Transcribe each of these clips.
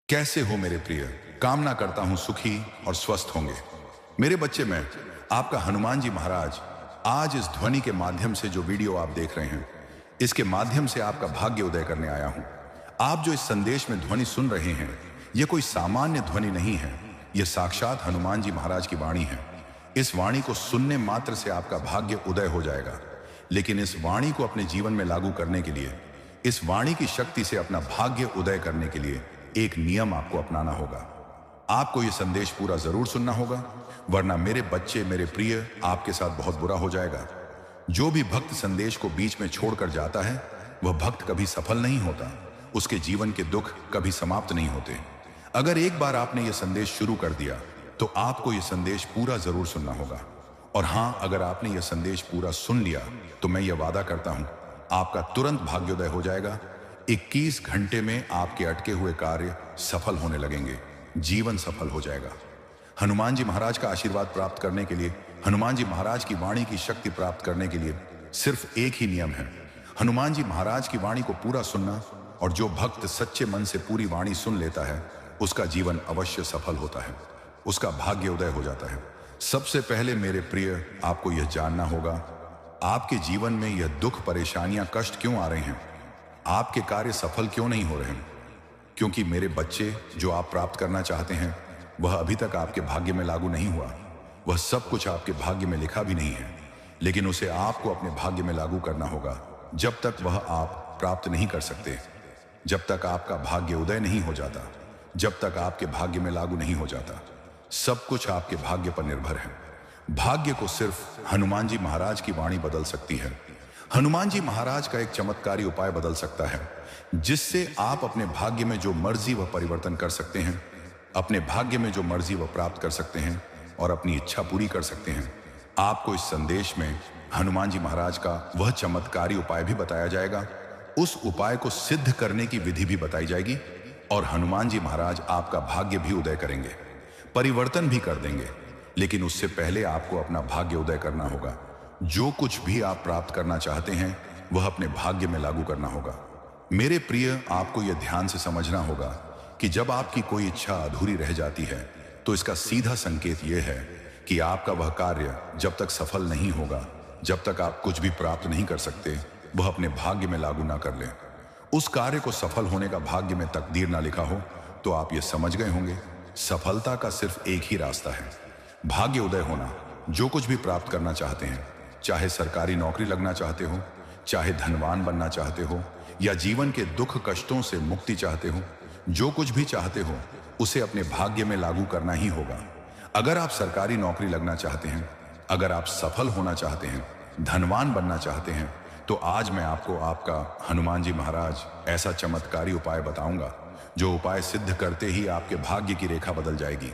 कैसे हो मेरे प्रिय। कामना करता हूं सुखी और स्वस्थ होंगे। मेरे बच्चे, मैं आपका हनुमान जी महाराज आज इस ध्वनि के माध्यम से जो वीडियो आप देख रहे हैं, इसके माध्यम से आपका भाग्य उदय करने आया हूं। आप जो इस संदेश में ध्वनि सुन रहे हैं, यह कोई सामान्य ध्वनि नहीं है। यह साक्षात हनुमान जी महाराज की वाणी है। इस वाणी को सुनने मात्र से आपका भाग्य उदय हो जाएगा। लेकिन इस वाणी को अपने जीवन में लागू करने के लिए, इस वाणी की शक्ति से अपना भाग्य उदय करने के लिए एक नियम आपको अपनाना होगा। आपको यह संदेश पूरा जरूर सुनना होगा, वरना मेरे बच्चे, मेरे प्रिय, आपके साथ बहुत बुरा हो जाएगा। जो भी भक्त संदेश को बीच में छोड़कर जाता है, वह भक्त कभी सफल नहीं होता। उसके जीवन के दुख कभी समाप्त नहीं होते। अगर एक बार आपने यह संदेश शुरू कर दिया, तो आपको यह संदेश पूरा जरूर सुनना होगा। और हां, अगर आपने यह संदेश पूरा सुन लिया, तो मैं यह वादा करता हूं, आपका तुरंत भाग्योदय हो जाएगा। 21 घंटे में आपके अटके हुए कार्य सफल होने लगेंगे, जीवन सफल हो जाएगा। हनुमान जी महाराज का आशीर्वाद प्राप्त करने के लिए, हनुमान जी महाराज की वाणी की शक्ति प्राप्त करने के लिए सिर्फ एक ही नियम है। हनुमान जी महाराज की वाणी को पूरा सुनना, और जो भक्त सच्चे मन से पूरी वाणी सुन लेता है, उसका जीवन अवश्य सफल होता है, उसका भाग्य उदय हो जाता है। सबसे पहले मेरे प्रिय, आपको यह जानना होगा, आपके जीवन में यह दुख, परेशानियां, कष्ट क्यों आ रहे हैं? आपके कार्य सफल क्यों नहीं हो रहे हैं? क्योंकि मेरे बच्चे, जो आप प्राप्त करना चाहते हैं, वह अभी तक आपके भाग्य में लागू नहीं हुआ। वह सब कुछ आपके भाग्य में लिखा भी नहीं है, लेकिन उसे आपको अपने भाग्य में लागू करना होगा। जब तक वह आप प्राप्त नहीं कर सकते, जब तक आपका भाग्य उदय नहीं हो जाता, जब तक आपके भाग्य में लागू नहीं हो जाता, सब कुछ आपके भाग्य पर निर्भर है। भाग्य को सिर्फ हनुमान जी महाराज की वाणी बदल सकती है। हनुमान जी महाराज का एक चमत्कारी उपाय बदल सकता है, जिससे आप अपने भाग्य में जो मर्जी वह परिवर्तन कर सकते हैं, अपने भाग्य में जो मर्जी वह प्राप्त कर सकते हैं और अपनी इच्छा पूरी कर सकते हैं। आपको इस संदेश में हनुमान जी महाराज का वह चमत्कारी उपाय भी बताया जाएगा। उस उपाय को सिद्ध करने की विधि भी बताई जाएगी, और हनुमान जी महाराज आपका भाग्य भी उदय करेंगे, परिवर्तन भी कर देंगे। लेकिन उससे पहले आपको अपना भाग्य उदय करना होगा। जो कुछ भी आप प्राप्त करना चाहते हैं, वह अपने भाग्य में लागू करना होगा। मेरे प्रिय, आपको यह ध्यान से समझना होगा कि जब आपकी कोई इच्छा अधूरी रह जाती है, तो इसका सीधा संकेत यह है कि आपका वह कार्य जब तक सफल नहीं होगा, जब तक आप कुछ भी प्राप्त नहीं कर सकते, वह अपने भाग्य में लागू ना कर लें। उस कार्य को सफल होने का भाग्य में तकदीर ना लिखा हो, तो आप यह समझ गए होंगे, सफलता का सिर्फ एक ही रास्ता है, भाग्य उदय होना। जो कुछ भी प्राप्त करना चाहते हैं, चाहे सरकारी नौकरी लगना चाहते हो, चाहे धनवान बनना चाहते हो, या जीवन के दुख कष्टों से मुक्ति चाहते हो, जो कुछ भी चाहते हो, उसे अपने भाग्य में लागू करना ही होगा। अगर आप सरकारी नौकरी लगना चाहते हैं, अगर आप सफल होना चाहते हैं, धनवान बनना चाहते हैं, तो आज मैं आपको आपका हनुमान जी महाराज ऐसा चमत्कारी उपाय बताऊंगा, जो उपाय सिद्ध करते ही आपके भाग्य की रेखा बदल जाएगी।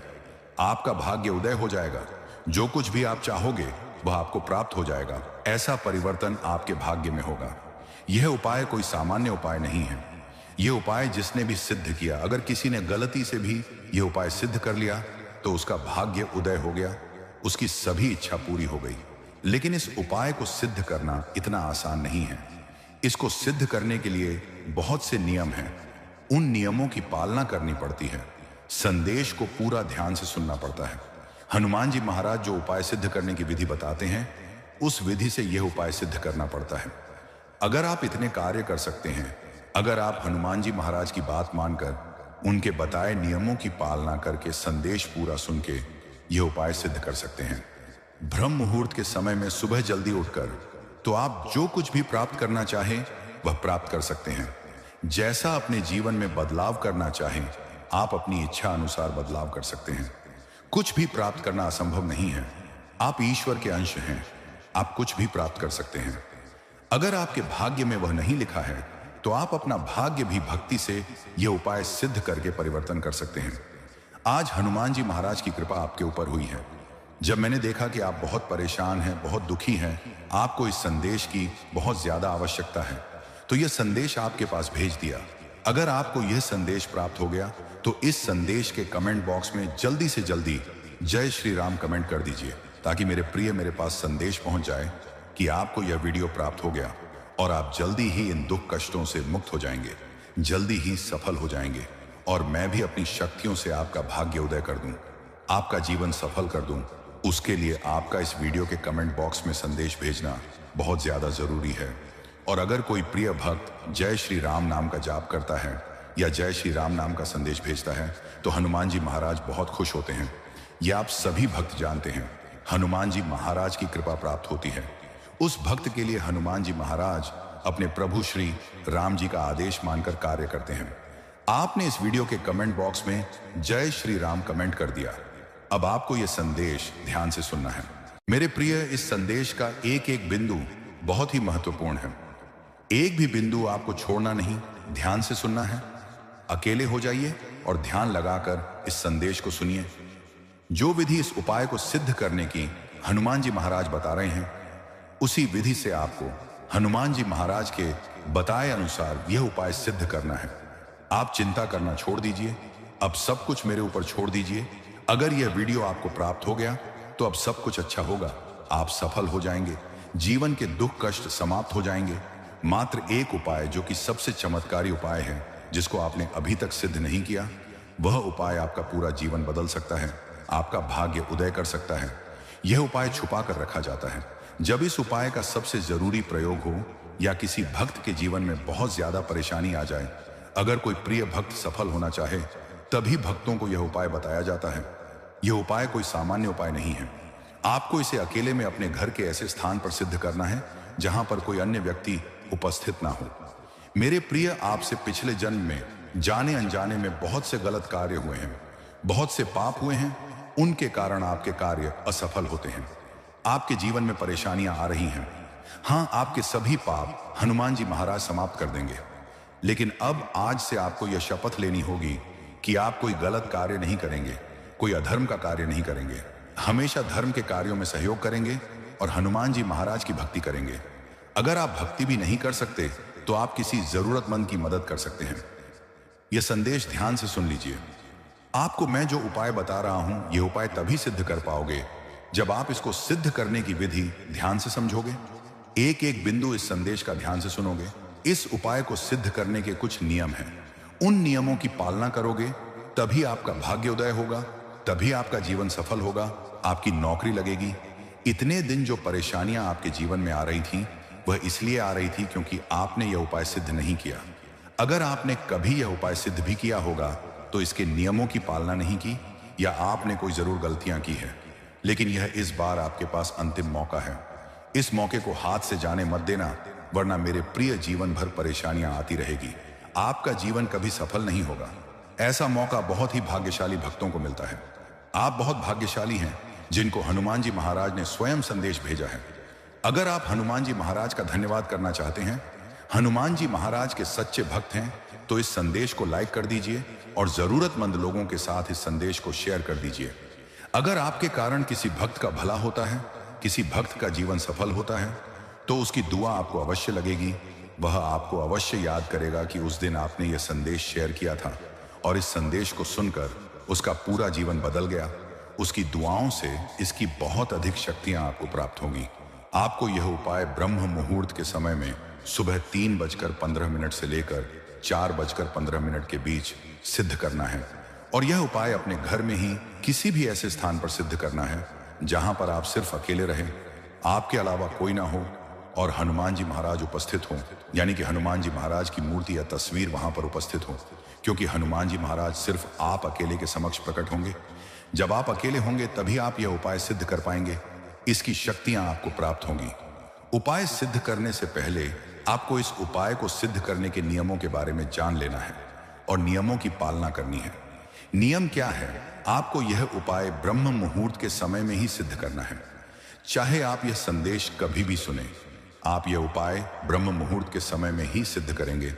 आपका भाग्य उदय हो जाएगा। जो कुछ भी आप चाहोगे, वह आपको प्राप्त हो जाएगा। ऐसा परिवर्तन आपके भाग्य में होगा। यह उपाय कोई सामान्य उपाय नहीं है। यह उपाय जिसने भी सिद्ध किया, अगर किसी ने गलती से भी यह उपाय सिद्ध कर लिया, तो उसका भाग्य उदय हो गया, उसकी सभी इच्छा पूरी हो गई। लेकिन इस उपाय को सिद्ध करना इतना आसान नहीं है। इसको सिद्ध करने के लिए बहुत से नियम हैं। उन नियमों की पालना करनी पड़ती है। संदेश को पूरा ध्यान से सुनना पड़ता है। हनुमान जी महाराज जो उपाय सिद्ध करने की विधि बताते हैं, उस विधि से यह उपाय सिद्ध करना पड़ता है। अगर आप इतने कार्य कर सकते हैं, अगर आप हनुमान जी महाराज की बात मानकर उनके बताए नियमों की पालना करके संदेश पूरा सुन के यह उपाय सिद्ध कर सकते हैं, ब्रह्म मुहूर्त के समय में सुबह जल्दी उठकर, तो आप जो कुछ भी प्राप्त करना चाहें, वह प्राप्त कर सकते हैं। जैसा अपने जीवन में बदलाव करना चाहें, आप अपनी इच्छा अनुसार बदलाव कर सकते हैं। कुछ भी प्राप्त करना असंभव नहीं है। आप ईश्वर के अंश हैं, आप कुछ भी प्राप्त कर सकते हैं। अगर आपके भाग्य में वह नहीं लिखा है, तो आप अपना भाग्य भी भक्ति से यह उपाय सिद्ध करके परिवर्तन कर सकते हैं। आज हनुमान जी महाराज की कृपा आपके ऊपर हुई है। जब मैंने देखा कि आप बहुत परेशान हैं, बहुत दुखी हैं, आपको इस संदेश की बहुत ज्यादा आवश्यकता है, तो यह संदेश आपके पास भेज दिया। अगर आपको यह संदेश प्राप्त हो गया, तो इस संदेश के कमेंट बॉक्स में जल्दी से जल्दी जय श्री राम कमेंट कर दीजिए, ताकि मेरे प्रिय, मेरे पास संदेश पहुंच जाए कि आपको यह वीडियो प्राप्त हो गया और आप जल्दी ही इन दुख कष्टों से मुक्त हो जाएंगे, जल्दी ही सफल हो जाएंगे और मैं भी अपनी शक्तियों से आपका भाग्य उदय कर दूं, आपका जीवन सफल कर दूं, उसके लिए आपका इस वीडियो के कमेंट बॉक्स में संदेश भेजना बहुत ज्यादा जरूरी है। और अगर कोई प्रिय भक्त जय श्री राम नाम का जाप करता है या जय श्री राम नाम का संदेश भेजता है तो हनुमान जी महाराज बहुत खुश होते हैं। यह आप सभी भक्त जानते हैं। हनुमान जी महाराज की कृपा प्राप्त होती है। उस भक्त के लिए हनुमान जी महाराज अपने प्रभु श्री राम जी का आदेश मानकर कार्य करते हैं। आपने इस वीडियो के कमेंट बॉक्स में जय श्री राम कमेंट कर दिया। अब आपको यह संदेश ध्यान से सुनना है। मेरे प्रिय, इस संदेश का एक एक बिंदु बहुत ही महत्वपूर्ण है। एक भी बिंदु आपको छोड़ना नहीं, ध्यान से सुनना है। अकेले हो जाइए और ध्यान लगाकर इस संदेश को सुनिए। जो विधि इस उपाय को सिद्ध करने की हनुमान जी महाराज बता रहे हैं, उसी विधि से आपको हनुमान जी महाराज के बताए अनुसार यह उपाय सिद्ध करना है। आप चिंता करना छोड़ दीजिए, अब सब कुछ मेरे ऊपर छोड़ दीजिए। अगर यह वीडियो आपको प्राप्त हो गया तो अब सब कुछ अच्छा होगा, आप सफल हो जाएंगे, जीवन के दुख कष्ट समाप्त हो जाएंगे। मात्र एक उपाय जो कि सबसे चमत्कारी उपाय है, जिसको आपने अभी तक सिद्ध नहीं किया, वह उपाय आपका पूरा जीवन बदल सकता है, आपका भाग्य उदय कर सकता है। यह उपाय छुपा कर रखा जाता है। जब इस उपाय का सबसे जरूरी प्रयोग हो या किसी भक्त के जीवन में बहुत ज्यादा परेशानी आ जाए, अगर कोई प्रिय भक्त सफल होना चाहे, तभी भक्तों को यह उपाय बताया जाता है। यह उपाय कोई सामान्य उपाय नहीं है। आपको इसे अकेले में अपने घर के ऐसे स्थान पर सिद्ध करना है जहां पर कोई अन्य व्यक्ति उपस्थित ना हो। मेरे प्रिय, आपसे पिछले जन्म में जाने अनजाने में बहुत से गलत कार्य हुए हैं, बहुत से पाप हुए हैं। उनके कारण आपके कार्य असफल होते हैं, आपके जीवन में परेशानियां आ रही हैं। हां, आपके सभी पाप हनुमान जी महाराज समाप्त कर देंगे। लेकिन अब आज से आपको यह शपथ लेनी होगी कि आप कोई गलत कार्य नहीं करेंगे, कोई अधर्म का कार्य नहीं करेंगे, हमेशा धर्म के कार्यों में सहयोग करेंगे और हनुमान जी महाराज की भक्ति करेंगे। अगर आप भक्ति भी नहीं कर सकते तो आप किसी जरूरतमंद की मदद कर सकते हैं। यह संदेश ध्यान से सुन लीजिए। आपको मैं जो उपाय बता रहा हूं, यह उपाय तभी सिद्ध कर पाओगे जब आप इसको सिद्ध करने की विधि ध्यान से समझोगे, एक एक बिंदु इस संदेश का ध्यान से सुनोगे। इस उपाय को सिद्ध करने के कुछ नियम हैं। उन नियमों की पालना करोगे तभी आपका भाग्योदय होगा, तभी आपका जीवन सफल होगा, आपकी नौकरी लगेगी। इतने दिन जो परेशानियां आपके जीवन में आ रही थीं, वह इसलिए आ रही थी क्योंकि आपने यह उपाय सिद्ध नहीं किया। अगर आपने कभी यह उपाय सिद्ध भी किया होगा तो इसके नियमों की पालना नहीं की या आपने कोई जरूर गलतियां की है। लेकिन यह इस बार आपके पास अंतिम मौका है। इस मौके को हाथ से जाने मत देना, वरना मेरे प्रिय जीवन भर परेशानियां आती रहेगी, आपका जीवन कभी सफल नहीं होगा। ऐसा मौका बहुत ही भाग्यशाली भक्तों को मिलता है। आप बहुत भाग्यशाली हैं जिनको हनुमान जी महाराज ने स्वयं संदेश भेजा है। अगर आप हनुमान जी महाराज का धन्यवाद करना चाहते हैं, हनुमान जी महाराज के सच्चे भक्त हैं, तो इस संदेश को लाइक कर दीजिए और जरूरतमंद लोगों के साथ इस संदेश को शेयर कर दीजिए। अगर आपके कारण किसी भक्त का भला होता है, किसी भक्त का जीवन सफल होता है, तो उसकी दुआ आपको अवश्य लगेगी। वह आपको अवश्य याद करेगा कि उस दिन आपने यह संदेश शेयर किया था और इस संदेश को सुनकर उसका पूरा जीवन बदल गया। उसकी दुआओं से इसकी बहुत अधिक शक्तियां आपको प्राप्त होंगी। आपको यह उपाय ब्रह्म मुहूर्त के समय में सुबह 3:15 से लेकर 4:15 के बीच सिद्ध करना है। और यह उपाय अपने घर में ही किसी भी ऐसे स्थान पर सिद्ध करना है जहां पर आप सिर्फ अकेले रहें, आपके अलावा कोई ना हो और हनुमान जी महाराज उपस्थित हों, यानी कि हनुमान जी महाराज की मूर्ति या तस्वीर वहां पर उपस्थित हो, क्योंकि हनुमान जी महाराज सिर्फ आप अकेले के समक्ष प्रकट होंगे। जब आप अकेले होंगे तभी आप यह उपाय सिद्ध कर पाएंगे, इसकी शक्तियां आपको प्राप्त होंगी। उपाय सिद्ध करने से पहले आपको इस उपाय को सिद्ध करने के नियमों के बारे में जान लेना है और नियमों की पालना करनी है। नियम क्या है? आपको यह उपाय ब्रह्म मुहूर्त के समय में ही सिद्ध करना है, चाहे आप यह संदेश कभी भी सुने। आप यह उपाय ब्रह्म मुहूर्त के समय में ही सिद्ध करेंगे।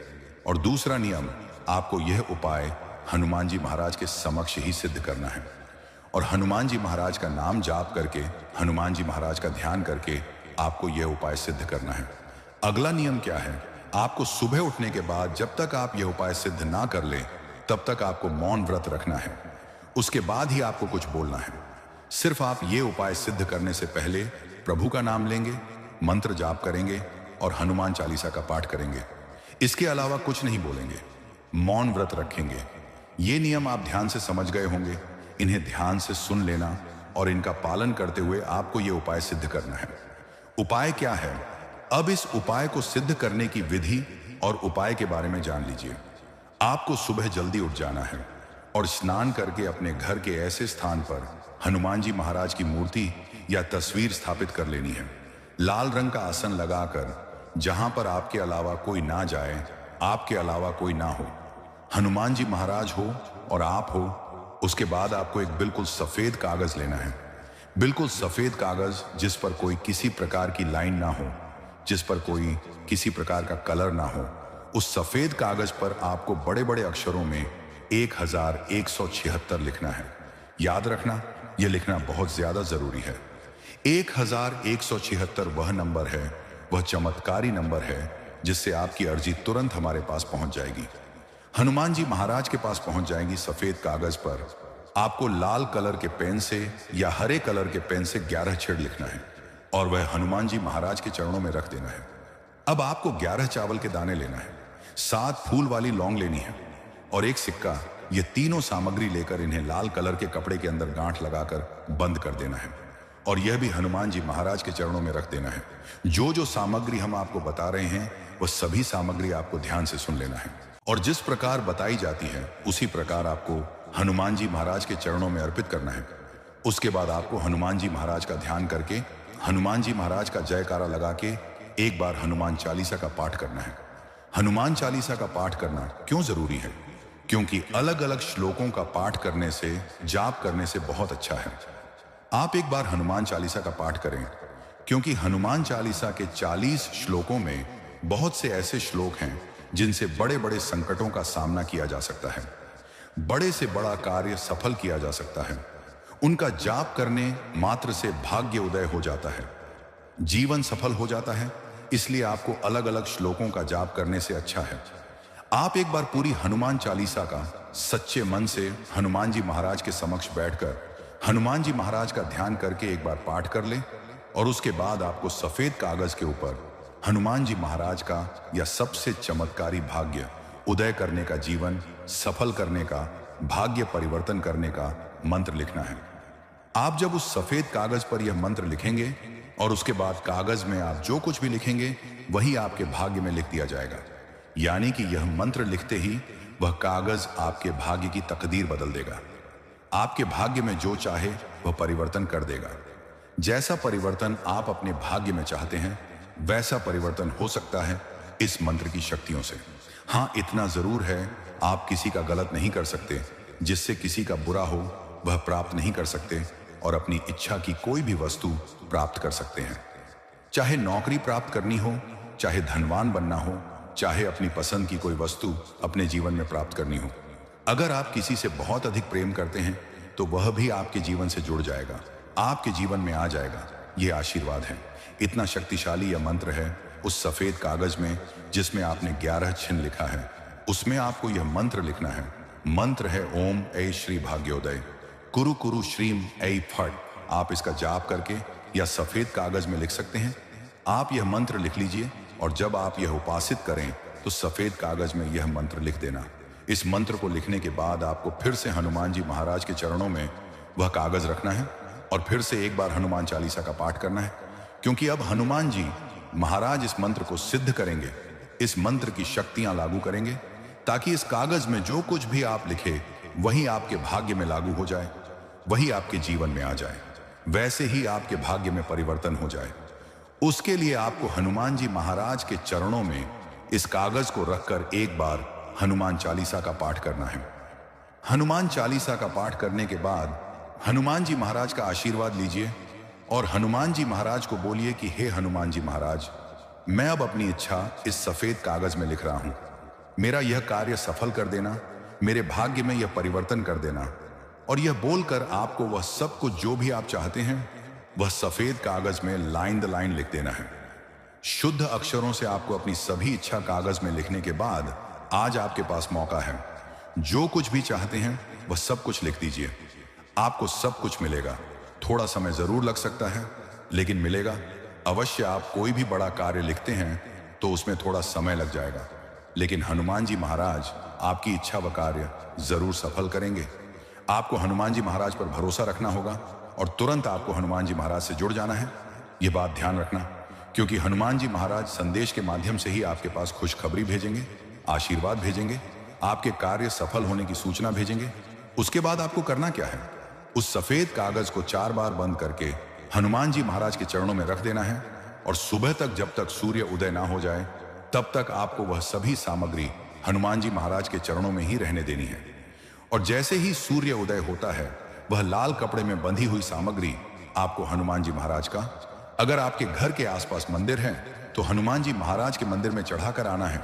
और दूसरा नियम, आपको यह उपाय हनुमान जी महाराज के समक्ष ही सिद्ध करना है और हनुमान जी महाराज का नाम जाप करके, हनुमान जी महाराज का ध्यान करके आपको यह उपाय सिद्ध करना है। अगला नियम क्या है? आपको सुबह उठने के बाद जब तक आप यह उपाय सिद्ध ना कर ले, तब तक आपको मौन व्रत रखना है। उसके बाद ही आपको कुछ बोलना है। सिर्फ आप ये उपाय सिद्ध करने से पहले प्रभु का नाम लेंगे, मंत्र जाप करेंगे और हनुमान चालीसा का पाठ करेंगे। इसके अलावा कुछ नहीं बोलेंगे, मौन व्रत रखेंगे। ये नियम आप ध्यान से समझ गए होंगे। इन्हें ध्यान से सुन लेना और इनका पालन करते हुए आपको ये उपाय सिद्ध करना है। उपाय क्या है? अब इस उपाय को सिद्ध करने की विधि और उपाय के बारे में जान लीजिए। आपको सुबह जल्दी उठ जाना है और स्नान करके अपने घर के ऐसे स्थान पर हनुमान जी महाराज की मूर्ति या तस्वीर स्थापित कर लेनी है। लाल रंग का आसन लगाकर, जहां पर आपके अलावा कोई ना जाए, आपके अलावा कोई ना हो, हनुमान जी महाराज हो और आप हो। उसके बाद आपको एक बिल्कुल सफेद कागज लेना है। बिल्कुल सफेद कागज जिस पर कोई किसी प्रकार की लाइन ना हो, जिस पर कोई किसी प्रकार का कलर ना हो। उस सफेद कागज पर आपको बड़े बड़े अक्षरों में 1176 लिखना है। याद रखना, यह लिखना बहुत ज्यादा जरूरी है। 1176 वह नंबर है, वह चमत्कारी नंबर है जिससे आपकी अर्जी तुरंत हमारे पास पहुंच जाएगी, हनुमान जी महाराज के पास पहुंच जाएगी। सफेद कागज पर आपको लाल कलर के पेन से या हरे कलर के पेन से 11 छेद लिखना है और वह हनुमान जी महाराज के चरणों में रख देना है। अब आपको 11 चावल के दाने लेना है, 7 फूल वाली लौंग लेनी है और एक सिक्का। ये तीनों सामग्री लेकर इन्हें लाल कलर के कपड़े के अंदर गांठ लगाकर बंद कर देना है और यह भी हनुमान जी महाराज के चरणों में रख देना है। जो सामग्री हम आपको बता रहे हैं वह सभी सामग्री आपको ध्यान से सुन लेना है और जिस प्रकार बताई जाती है उसी प्रकार आपको हनुमान जी महाराज के चरणों में अर्पित करना है। उसके बाद आपको हनुमान जी महाराज का ध्यान करके, हनुमान जी महाराज का जयकारा लगा के एक बार हनुमान चालीसा का पाठ करना है। हनुमान चालीसा का पाठ करना क्यों जरूरी है? क्योंकि अलग अलग श्लोकों का पाठ करने से, जाप करने से बहुत अच्छा है। आप एक बार हनुमान चालीसा का पाठ करें, क्योंकि हनुमान चालीसा के 40 श्लोकों में बहुत से ऐसे श्लोक हैं जिनसे बड़े बड़े संकटों का सामना किया जा सकता है, बड़े से बड़ा कार्य सफल किया जा सकता है। उनका जाप करने मात्र से भाग्य उदय हो जाता है, जीवन सफल हो जाता है। इसलिए आपको अलग अलग श्लोकों का जाप करने से अच्छा है आप एक बार पूरी हनुमान चालीसा का सच्चे मन से हनुमान जी महाराज के समक्ष बैठकर हनुमान जी महाराज का ध्यान करके एक बार पाठ कर ले और उसके बाद आपको सफेद कागज के ऊपर हनुमान जी महाराज का या सबसे चमत्कारी भाग्य उदय करने का, जीवन सफल करने का, भाग्य परिवर्तन करने का मंत्र लिखना है। आप जब उस सफेद कागज पर यह मंत्र लिखेंगे और उसके बाद कागज में आप जो कुछ भी लिखेंगे वही आपके भाग्य में लिख दिया जाएगा। यानी कि यह मंत्र लिखते ही वह कागज आपके भाग्य की तकदीर बदल देगा। आपके भाग्य में जो चाहे वह परिवर्तन कर देगा। जैसा परिवर्तन आप अपने भाग्य में चाहते हैं वैसा परिवर्तन हो सकता है इस मंत्र की शक्तियों से। हाँ, इतना जरूर है, आप किसी का गलत नहीं कर सकते, जिससे किसी का बुरा हो वह प्राप्त नहीं कर सकते और अपनी इच्छा की कोई भी वस्तु प्राप्त कर सकते हैं। चाहे नौकरी प्राप्त करनी हो, चाहे धनवान बनना हो, चाहे अपनी पसंद की कोई वस्तु अपने जीवन में प्राप्त करनी हो। अगर आप किसी से बहुत अधिक प्रेम करते हैं तो वह भी आपके जीवन से जुड़ जाएगा, आपके जीवन में आ जाएगा। यह आशीर्वाद है। इतना शक्तिशाली यह मंत्र है। उस सफेद कागज में जिसमें आपने 11 चिन्ह लिखा है उसमें आपको यह मंत्र लिखना है। मंत्र है ओम ऐ श्री भाग्योदय कुरु कुरु श्रीम ऐ फट। आप इसका जाप करके या सफेद कागज में लिख सकते हैं। आप यह मंत्र लिख लीजिए और जब आप यह उपासित करें तो सफेद कागज में यह मंत्र लिख देना। इस मंत्र को लिखने के बाद आपको फिर से हनुमान जी महाराज के चरणों में वह कागज रखना है और फिर से एक बार हनुमान चालीसा का पाठ करना है, क्योंकि अब हनुमान जी महाराज इस मंत्र को सिद्ध करेंगे, इस मंत्र की शक्तियां लागू करेंगे ताकि इस कागज में जो कुछ भी आप लिखे वही आपके भाग्य में लागू हो जाए, वही आपके जीवन में आ जाए, वैसे ही आपके भाग्य में परिवर्तन हो जाए। उसके लिए आपको हनुमान जी महाराज के चरणों में इस कागज को रखकर एक बार हनुमान चालीसा का पाठ करना है। हनुमान चालीसा का पाठ करने के बाद हनुमान जी महाराज का आशीर्वाद लीजिए और हनुमान जी महाराज को बोलिए कि हे हनुमान जी महाराज, मैं अब अपनी इच्छा इस सफेद कागज में लिख रहा हूं। मेरा यह कार्य सफल कर देना, मेरे भाग्य में यह परिवर्तन कर देना। और यह बोलकर आपको वह सब कुछ जो भी आप चाहते हैं वह सफेद कागज में लाइन द लाइन लिख देना है। शुद्ध अक्षरों से आपको अपनी सभी इच्छा कागज में लिखने के बाद आज आपके पास मौका है। जो कुछ भी चाहते हैं वह सब कुछ लिख दीजिए। आपको सब कुछ मिलेगा। थोड़ा समय जरूर लग सकता है लेकिन मिलेगा अवश्य। आप कोई भी बड़ा कार्य लिखते हैं तो उसमें थोड़ा समय लग जाएगा, लेकिन हनुमान जी महाराज आपकी इच्छा व कार्य जरूर सफल करेंगे। आपको हनुमान जी महाराज पर भरोसा रखना होगा और तुरंत आपको हनुमान जी महाराज से जुड़ जाना है। यह बात ध्यान रखना, क्योंकि हनुमान जी महाराज संदेश के माध्यम से ही आपके पास खुशखबरी भेजेंगे, आशीर्वाद भेजेंगे, आपके कार्य सफल होने की सूचना भेजेंगे। उसके बाद आपको करना क्या है? उस सफेद कागज को 4 बार बंद करके हनुमान जी महाराज के चरणों में रख देना है और सुबह तक जब तक सूर्य उदय ना हो जाए तब तक आपको वह सभी सामग्री हनुमान जी महाराज के चरणों में ही रहने देनी है। और जैसे ही सूर्य उदय होता है वह लाल कपड़े में बंधी हुई सामग्री आपको हनुमान जी महाराज का, अगर आपके घर के आसपास मंदिर है तो हनुमान जी महाराज के मंदिर में चढ़ाकर आना है,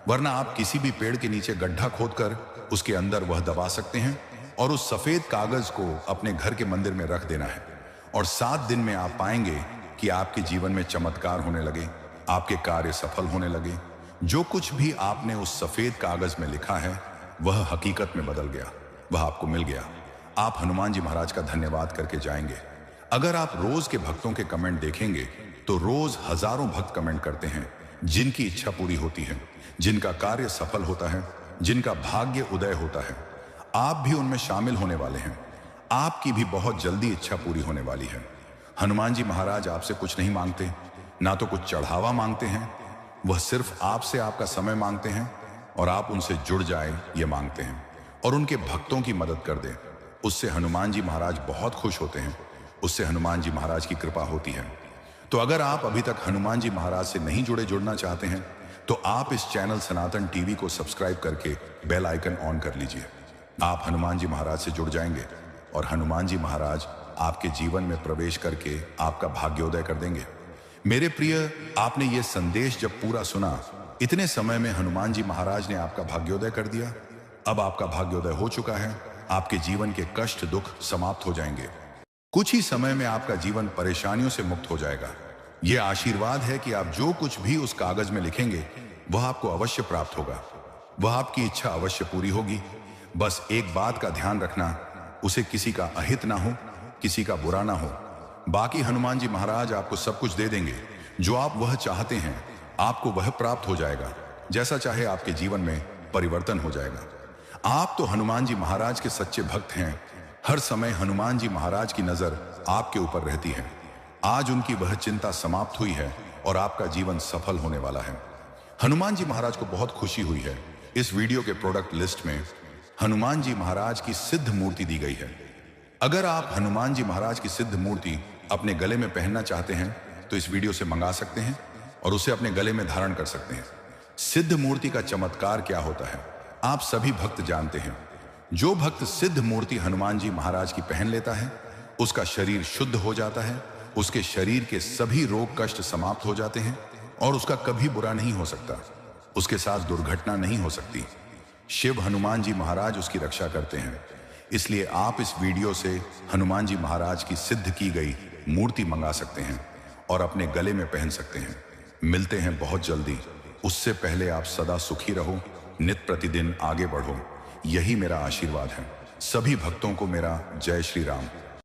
वरना आप किसी भी पेड़ के नीचे गड्ढा खोदकर उसके अंदर वह दबा सकते हैं और उस सफेद कागज को अपने घर के मंदिर में रख देना है। और 7 दिन में आप पाएंगे कि आपके जीवन में चमत्कार होने लगे, आपके कार्य सफल होने लगे। जो कुछ भी आपने उस सफेद कागज में लिखा है वह हकीकत में बदल गया, वह आपको मिल गया। आप हनुमान जी महाराज का धन्यवाद करके जाएंगे। अगर आप रोज के भक्तों के कमेंट देखेंगे तो रोज हजारों भक्त कमेंट करते हैं जिनकी इच्छा पूरी होती है, जिनका कार्य सफल होता है, जिनका भाग्य उदय होता है। आप भी उनमें शामिल होने वाले हैं। आपकी भी बहुत जल्दी इच्छा पूरी होने वाली है। हनुमान जी महाराज आपसे कुछ नहीं मांगते, ना तो कुछ चढ़ावा मांगते हैं, वह सिर्फ आपसे आपका समय मांगते हैं और आप उनसे जुड़ जाए ये मांगते हैं और उनके भक्तों की मदद कर दें। उससे हनुमान जी महाराज बहुत खुश होते हैं, उससे हनुमान जी महाराज की कृपा होती है। तो अगर आप अभी तक हनुमान जी महाराज से नहीं जुड़ना चाहते हैं तो आप इस चैनल सनातन टीवी को सब्सक्राइब करके बेल आइकन ऑन कर लीजिए। आप हनुमान जी महाराज से जुड़ जाएंगे और हनुमान जी महाराज आपके जीवन में प्रवेश करके आपका भाग्योदय कर देंगे। मेरे प्रिय, आपने ये संदेश जब पूरा सुना, इतने समय में हनुमान जी महाराज ने आपका भाग्योदय कर दिया। अब आपका भाग्योदय हो चुका है। आपके जीवन के कष्ट दुख समाप्त हो जाएंगे। कुछ ही समय में आपका जीवन परेशानियों से मुक्त हो जाएगा। यह आशीर्वाद है कि आप जो कुछ भी उस कागज में लिखेंगे वह आपको अवश्य प्राप्त होगा, वह आपकी इच्छा अवश्य पूरी होगी। बस एक बात का ध्यान रखना, उसे किसी का अहित ना हो, किसी का बुरा ना हो। बाकी हनुमान जी महाराज आपको सब कुछ दे देंगे। जो आप वह चाहते हैं आपको वह प्राप्त हो जाएगा। जैसा चाहे आपके जीवन में परिवर्तन हो जाएगा। आप तो हनुमान जी महाराज के सच्चे भक्त हैं। हर समय हनुमान जी महाराज की नजर आपके ऊपर रहती है। आज उनकी वह चिंता समाप्त हुई है और आपका जीवन सफल होने वाला है। हनुमान जी महाराज को बहुत खुशी हुई है। इस वीडियो के प्रोडक्ट लिस्ट में हनुमान जी महाराज की सिद्ध मूर्ति दी गई है। अगर आप हनुमान जी महाराज की सिद्ध मूर्ति अपने गले में पहनना चाहते हैं तो इस वीडियो से मंगा सकते हैं और उसे अपने गले में धारण कर सकते हैं। सिद्ध मूर्ति का चमत्कार क्या होता है आप सभी भक्त जानते हैं। जो भक्त सिद्ध मूर्ति हनुमान जी महाराज की पहन लेता है उसका शरीर शुद्ध हो जाता है, उसके शरीर के सभी रोग कष्ट समाप्त हो जाते हैं और उसका कभी बुरा नहीं हो सकता, उसके साथ दुर्घटना नहीं हो सकती। शिव हनुमान जी महाराज उसकी रक्षा करते हैं। इसलिए आप इस वीडियो से हनुमान जी महाराज की सिद्ध की गई मूर्ति मंगा सकते हैं और अपने गले में पहन सकते हैं। मिलते हैं बहुत जल्दी। उससे पहले आप सदा सुखी रहो, नित प्रतिदिन आगे बढ़ो, यही मेरा आशीर्वाद है। सभी भक्तों को मेरा जय श्री राम।